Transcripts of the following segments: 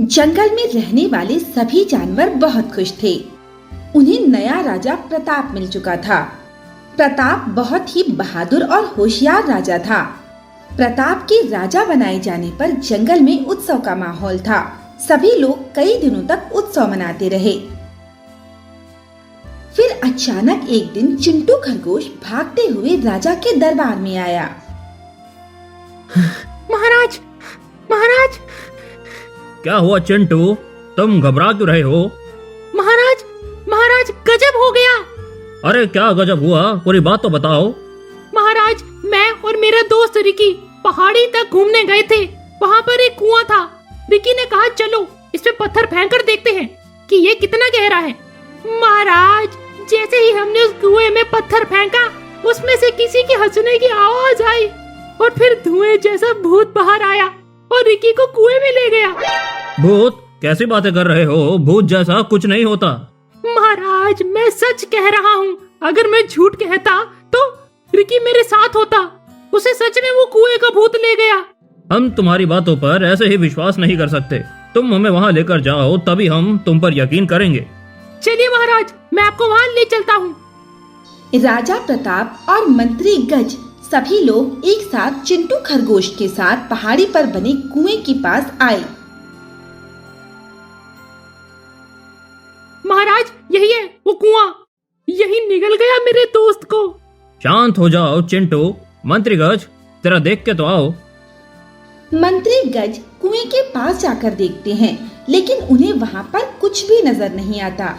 जंगल में रहने वाले सभी जानवर बहुत खुश थे। उन्हें नया राजा प्रताप मिल चुका था। प्रताप बहुत ही बहादुर और होशियार राजा था। प्रताप के राजा बनाए जाने पर जंगल में उत्सव का माहौल था। सभी लोग कई दिनों तक उत्सव मनाते रहे। फिर अचानक एक दिन चिंटू खरगोश भागते हुए राजा के दरबार में आया। महाराज, महाराज! क्या हुआ चिंटू, तुम घबरा क्यों रहे हो? महाराज, महाराज, गजब हो गया! अरे क्या गजब हुआ, पूरी बात तो बताओ। महाराज, मैं और मेरा दोस्त रिकी पहाड़ी तक घूमने गए थे। वहाँ पर एक कुआं था। रिकी ने कहा चलो इस पे पत्थर फेंक कर देखते हैं कि ये कितना गहरा है। महाराज, जैसे ही हमने उस कुएं में पत्थर फेंका, उसमें से किसी के हंसने की आवाज आई और फिर धुएं जैसा भूत बाहर आया और रिकी को कुएं में ले गया। भूत? कैसी बातें कर रहे हो? भूत जैसा कुछ नहीं होता। महाराज, मैं सच कह रहा हूँ। अगर मैं झूठ कहता तो रिकी मेरे साथ होता। उसे सच में वो कुएं का भूत ले गया। हम तुम्हारी बातों पर ऐसे ही विश्वास नहीं कर सकते। तुम हमें वहाँ लेकर जाओ, तभी हम तुम पर यकीन करेंगे। चलिए महाराज, मैं आपको वहाँ ले चलता हूँ। राजा प्रताप और मंत्री गज सभी लोग एक साथ चिंटू खरगोश के साथ पहाड़ी पर बने कुएं के पास आए। महाराज, यही है वो कुआं। यही निगल गया मेरे दोस्त को। शांत हो जाओ चिंटू। मंत्री गज, तेरा देख के तो आओ। मंत्री गज कुएं के पास जाकर देखते हैं, लेकिन उन्हें वहाँ पर कुछ भी नजर नहीं आता।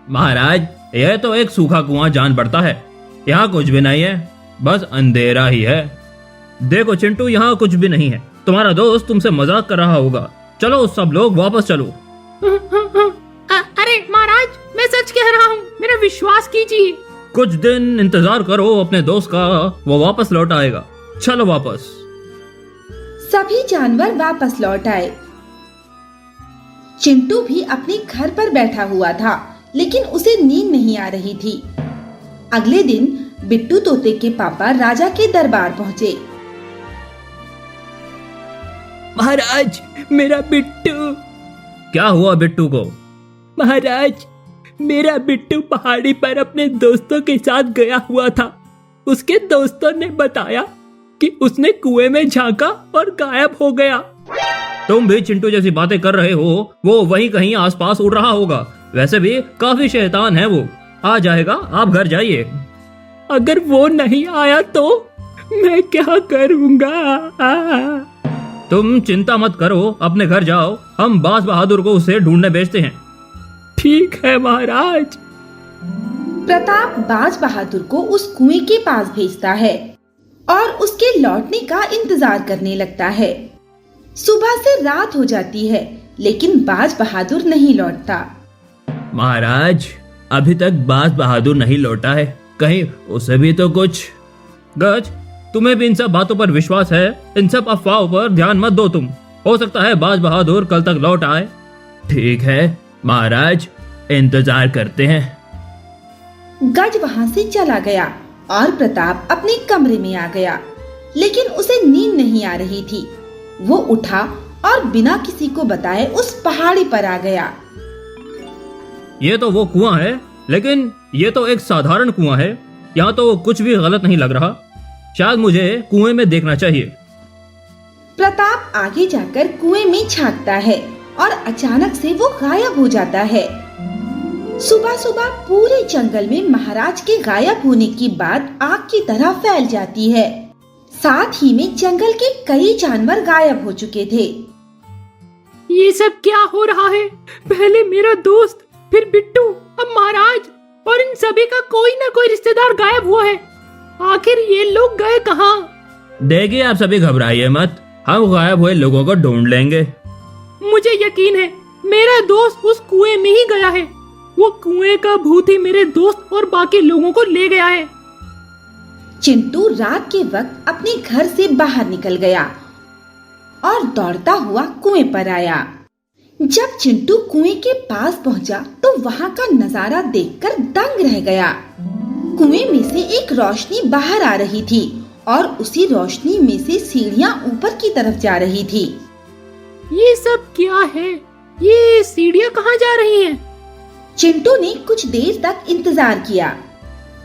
महाराज, यह तो एक सूखा कुआं जान पड़ता है। यहाँ कुछ भी नहीं है, बस अंधेरा ही है। देखो चिंटू, यहाँ कुछ भी नहीं है। तुम्हारा दोस्त तुमसे मजाक कर रहा होगा। चलो सब लोग वापस चलो। अरे महाराज, मैं सच कह रहा हूँ, मेरा विश्वास कीजिए। कुछ दिन इंतजार करो अपने दोस्त का, वो वापस लौट आएगा। चलो वापस। सभी जानवर वापस लौट आए। चिंटू भी अपने घर पर बैठा हुआ था, लेकिन उसे नींद नहीं आ रही थी। अगले दिन बिट्टू तोते के पापा राजा के दरबार पहुँचे। महाराज, मेरा बिट्टू। क्या हुआ बिट्टू को? महाराज, मेरा बिट्टू पहाड़ी पर अपने दोस्तों के साथ गया हुआ था। उसके दोस्तों ने बताया कि उसने कुएं में झांका और गायब हो गया। तुम भी चिंटू जैसी बातें कर रहे हो। वो वहीं कहीं आसपास उड़ रहा होगा। वैसे भी काफी शैतान है वो। आ जाएगा, आप घर जाइए। अगर वो नहीं आया तो मैं क्या करूंगा? तुम चिंता मत करो, अपने घर जाओ। हम बाज बहादुर को उसे ढूंढने भेजते हैं। ठीक है महाराज। प्रताप बाज बहादुर को उस कुएं के पास भेजता है और उसके लौटने का इंतजार करने लगता है। सुबह से रात हो जाती है, लेकिन बाज बहादुर नहीं लौटता। महाराज, अभी तक बाज बहादुर नहीं लौटा है। कहीं उसे भी तो कुछ। गज, तुम्हें भी इन सब बातों पर विश्वास है? इन सब अफवाहों पर ध्यान मत दो तुम। हो सकता है बाज बहादुर कल तक लौट आए। ठीक है महाराज, इंतजार करते हैं। गज वहाँ से चला गया और प्रताप अपने कमरे में आ गया, लेकिन उसे नींद नहीं आ रही थी। वो उठा और बिना किसी को बताए उस पहाड़ी पर आ गया। ये तो वो कुआं है, लेकिन ये तो एक साधारण कुआं है। यहाँ तो कुछ भी गलत नहीं लग रहा। शायद मुझे कुएं में देखना चाहिए। प्रताप आगे जाकर कुएं में झांकता है और अचानक से वो गायब हो जाता है। सुबह सुबह पूरे जंगल में महाराज के गायब होने की बात आग की तरह फैल जाती है। साथ ही में जंगल के कई जानवर गायब हो चुके थे। ये सब क्या हो रहा है? पहले मेरा दोस्त, फिर बिट्टू, अब महाराज, और इन सभी का कोई न कोई रिश्तेदार गायब हुआ है। आखिर ये लोग गए कहाँ? देखिए, आप सभी घबराइए मत। हम गायब हुए लोगों को ढूंढ लेंगे। मुझे यकीन है मेरा दोस्त उस कुएं में ही गया है। वो कुएं का भूत ही मेरे दोस्त और बाकी लोगों को ले गया है। चिंटू रात के वक्त अपने घर से बाहर निकल गया और दौड़ता हुआ कुएं पर आया। जब चिंटू कुएं के पास पहुंचा तो वहां का नजारा देखकर दंग रह गया। कुएं में से एक रोशनी बाहर आ रही थी और उसी रोशनी में से सीढ़ियां ऊपर की तरफ जा रही थी। ये सब क्या है? ये सीढ़ियाँ कहाँ जा रही हैं? चिंटू ने कुछ देर तक इंतजार किया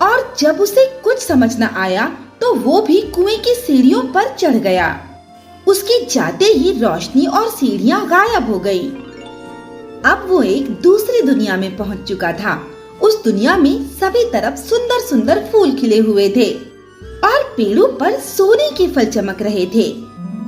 और जब उसे कुछ समझ न आया तो वो भी कुएं की सीढ़ियों पर चढ़ गया। उसके जाते ही रोशनी और सीढ़ियाँ गायब हो गई। अब वो एक दूसरी दुनिया में पहुंच चुका था। उस दुनिया में सभी तरफ सुंदर सुंदर फूल खिले हुए थे और पेड़ों पर सोने के फल चमक रहे थे।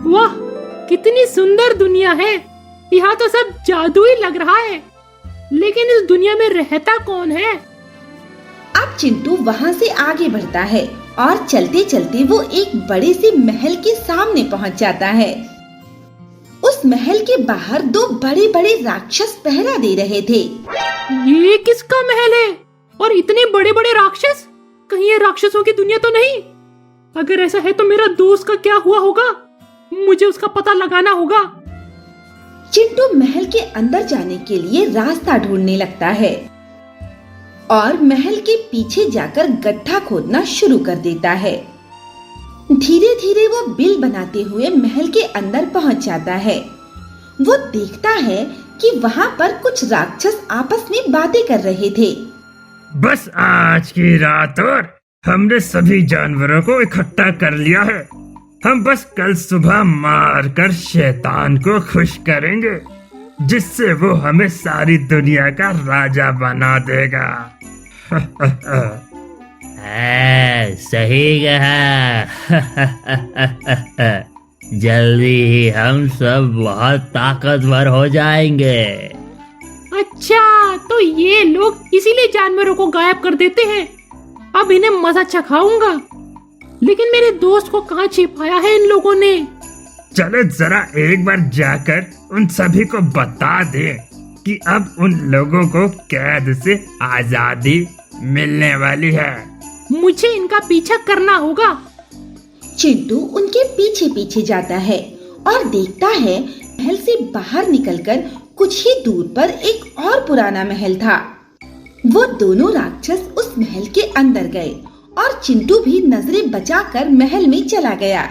वाह, कितनी सुंदर दुनिया है। यहाँ तो सब जादू ही लग रहा है। लेकिन इस दुनिया में रहता कौन है? अब चिंटू वहाँ से आगे बढ़ता है और चलते चलते वो एक बड़े से महल के सामने पहुँच जाता है। उस महल के बाहर दो बड़े बड़े राक्षस पहरा दे रहे थे। ये किसका महल है? और इतने बड़े बड़े राक्षस? कहीं ये राक्षसों की दुनिया तो नहीं? अगर ऐसा है तो मेरा दोस्त का क्या हुआ होगा? मुझे उसका पता लगाना होगा। चिंटू महल के अंदर जाने के लिए रास्ता ढूंढने लगता है और महल के पीछे जाकर गड्ढा खोदना शुरू कर देता है। धीरे धीरे वो बिल बनाते हुए महल के अंदर पहुंच जाता है। वो देखता है कि वहाँ पर कुछ राक्षस आपस में बातें कर रहे थे। बस आज की रात और हमने सभी जानवरों को इकट्ठा कर लिया है। हम बस कल सुबह मार कर शैतान को खुश करेंगे, जिससे वो हमें सारी दुनिया का राजा बना देगा। सही कहा। जल्दी ही हम सब बहुत ताकतवर हो जाएंगे। अच्छा, तो ये लोग इसीलिए जानवरों को गायब कर देते हैं। अब इन्हें मजा चखाऊंगा। लेकिन मेरे दोस्त को कहाँ छिपाया है इन लोगों ने? चलो जरा एक बार जाकर उन सभी को बता दे कि अब उन लोगों को कैद से आजादी मिलने वाली है। मुझे इनका पीछा करना होगा। चिंटू उनके पीछे पीछे जाता है और देखता है महल से बाहर निकलकर कुछ ही दूर पर एक और पुराना महल था। वो दोनों राक्षस उस महल के अंदर गए और चिंटू भी नजरें बचाकर महल में चला गया।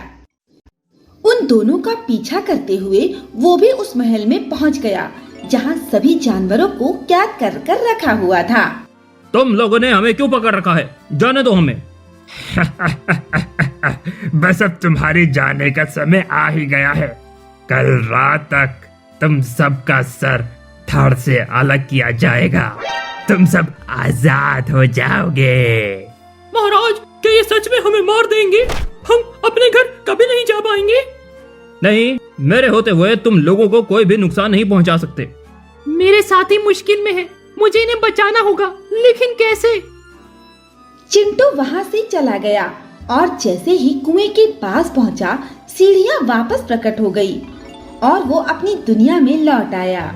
उन दोनों का पीछा करते हुए वो भी उस महल में पहुंच गया, जहां सभी जानवरों को कैद कर कर रखा हुआ था। तुम लोगों ने हमें क्यों पकड़ रखा है? जाने दो हमें। बस अब तुम्हारी जाने का समय आ ही गया है। कल रात तक तुम सबका सर धड़ से अलग किया जाएगा। तुम सब आजाद हो जाओगे। महाराज, क्या ये सच में हमें मार देंगे? हम अपने घर कभी नहीं जा पाएंगे। नहीं, मेरे होते हुए तुम लोगों को कोई भी नुकसान नहीं पहुंचा सकते। मेरे साथी मुश्किल में है, मुझे इन्हें बचाना होगा, लेकिन कैसे? चिंटू वहाँ से चला गया और जैसे ही कुएं के पास पहुँचा, सीढ़ियाँ वापस प्रकट हो गई और वो अपनी दुनिया में लौट आया।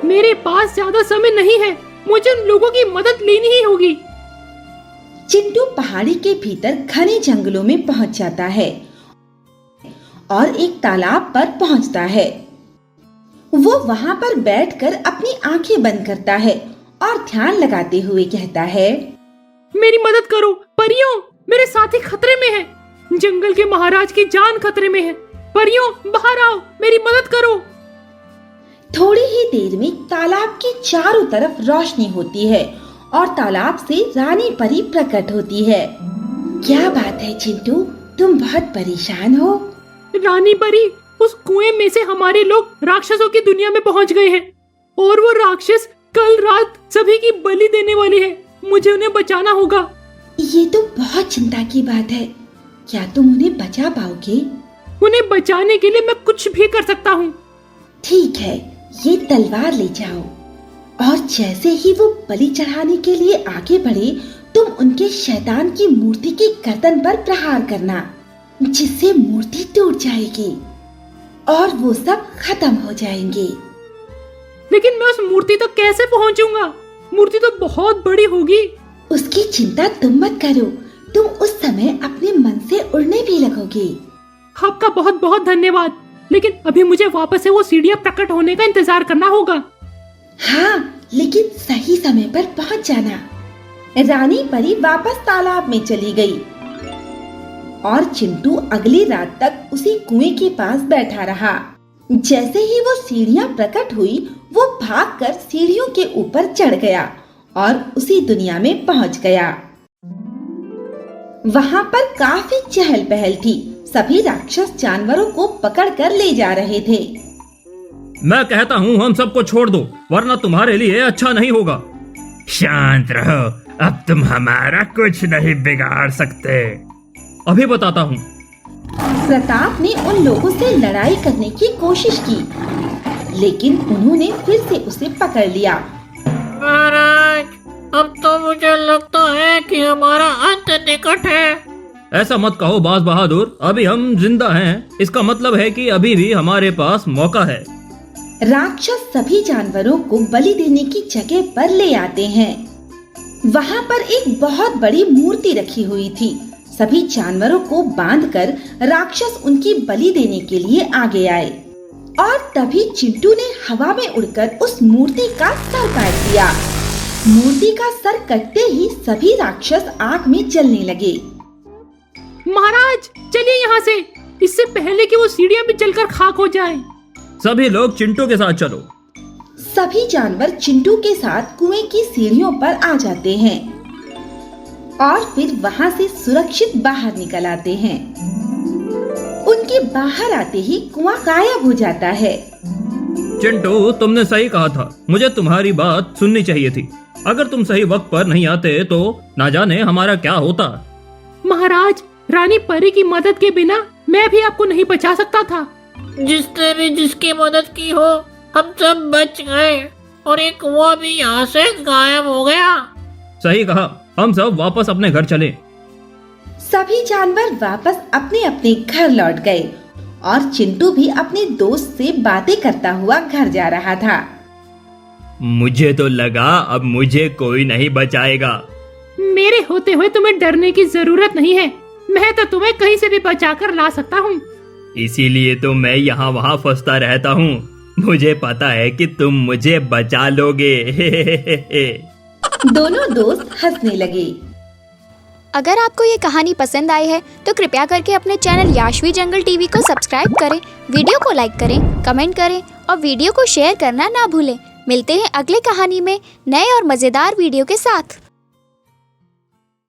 मेरे पास ज्यादा समय नहीं है, मुझे उन लोगों की मदद लेनी ही होगी। चिंटू पहाड़ी के भीतर घने जंगलों में पहुंच जाता है और एक तालाब पर पहुंचता है। वो वहां पर बैठकर अपनी आंखें बंद करता है और ध्यान लगाते हुए कहता है, मेरी मदद करो परियों, मेरे साथी खतरे में है। जंगल के महाराज की जान खतरे में है। परियों, बाहर आओ, मेरी मदद करो। थोड़ी ही देर में तालाब के चारों तरफ रोशनी होती है और तालाब से रानी परी प्रकट होती है। क्या बात है चिंटू, तुम बहुत परेशान हो? रानी परी, उस कुएं में से हमारे लोग राक्षसों की दुनिया में पहुंच गए हैं और वो राक्षस कल रात सभी की बलि देने वाले हैं। मुझे उन्हें बचाना होगा। ये तो बहुत चिंता की बात है। क्या तुम उन्हें बचा पाओगे? उन्हें बचाने के लिए मैं कुछ भी कर सकता हूँ। ठीक है, ये तलवार ले जाओ और जैसे ही वो बलि चढ़ाने के लिए आगे बढ़े, तुम उनके शैतान की मूर्ति के गर्दन पर प्रहार करना, जिससे मूर्ति टूट जाएगी और वो सब खत्म हो जाएंगे। लेकिन मैं उस मूर्ति तक कैसे पहुंचूंगा? मूर्ति तो बहुत बड़ी होगी। उसकी चिंता तुम मत करो, तुम उस समय अपने मन से उड़ने भी लगोगे। आपका बहुत बहुत धन्यवाद, लेकिन अभी मुझे वापस से वो सीढ़ियाँ प्रकट होने का इंतजार करना होगा। हाँ, लेकिन सही समय पर पहुंच जाना। रानी परी वापस तालाब में चली गई और चिंटू अगली रात तक उसी कुएं के पास बैठा रहा। जैसे ही वो सीढ़ियां प्रकट हुई, वो भागकर सीढ़ियों के ऊपर चढ़ गया और उसी दुनिया में पहुंच गया। वहां पर काफी चहल पहल थी। सभी राक्षस जानवरों को पकड़कर ले जा रहे थे। मैं कहता हूँ हम सबको छोड़ दो, वरना तुम्हारे लिए अच्छा नहीं होगा। शांत रहो, अब तुम हमारा कुछ नहीं बिगाड़ सकते। अभी बताता हूँ। प्रताप ने उन लोगों से लड़ाई करने की कोशिश की, लेकिन उन्होंने फिर से उसे पकड़ लिया। महाराज, अब तो मुझे लगता है कि हमारा अंत निकट है। ऐसा मत कहो बाज बहादुर, अभी हम जिंदा हैं, इसका मतलब है कि अभी भी हमारे पास मौका है। राक्षस सभी जानवरों को बलि देने की जगह पर ले आते हैं। वहाँ पर एक बहुत बड़ी मूर्ति रखी हुई थी। सभी जानवरों को बांधकर राक्षस उनकी बलि देने के लिए आगे आए और तभी चिंटू ने हवा में उड़कर उस मूर्ति का सर काट दिया। मूर्ति का सर कटते ही सभी राक्षस आग में जलने लगे। महाराज, चलिए यहाँ से, इससे पहले कि वो सीढ़ियाँ भी जलकर खाक हो जाए। सभी लोग चिंटू के साथ चलो। सभी जानवर चिंटू के साथ कुएं की सीढ़ियों पर आ जाते हैं और फिर वहाँ से सुरक्षित बाहर निकल आते हैं। उनके बाहर आते ही कुआं गायब हो जाता है। चिंटू, तुमने सही कहा था, मुझे तुम्हारी बात सुननी चाहिए थी। अगर तुम सही वक्त पर नहीं आते तो ना जाने हमारा क्या होता। महाराज, रानी परी की मदद के बिना मैं भी आपको नहीं बचा सकता था। जिसने भी जिसकी मदद की हो, हम सब बच गए और एक कुआं भी यहाँ से गायब हो गया। सही कहा, हम सब वापस अपने घर चले। सभी जानवर वापस अपने अपने घर लौट गए और चिंटू भी अपने दोस्त से बातें करता हुआ घर जा रहा था। मुझे तो लगा अब मुझे कोई नहीं बचाएगा। मेरे होते हुए तुम्हें डरने की जरूरत नहीं है। मैं तो तुम्हें कहीं से भी बचाकर ला सकता हूँ। इसीलिए तो मैं यहाँ वहाँ फंसता रहता हूँ। मुझे पता है कि तुम मुझे बचा लोगे। दोनों दोस्त हंसने लगे। अगर आपको ये कहानी पसंद आई है तो कृपया करके अपने चैनल याशवी जंगल टीवी को सब्सक्राइब करें, वीडियो को लाइक करें, कमेंट करें और वीडियो को शेयर करना ना भूलें। मिलते हैं अगले कहानी में नए और मज़ेदार वीडियो के साथ।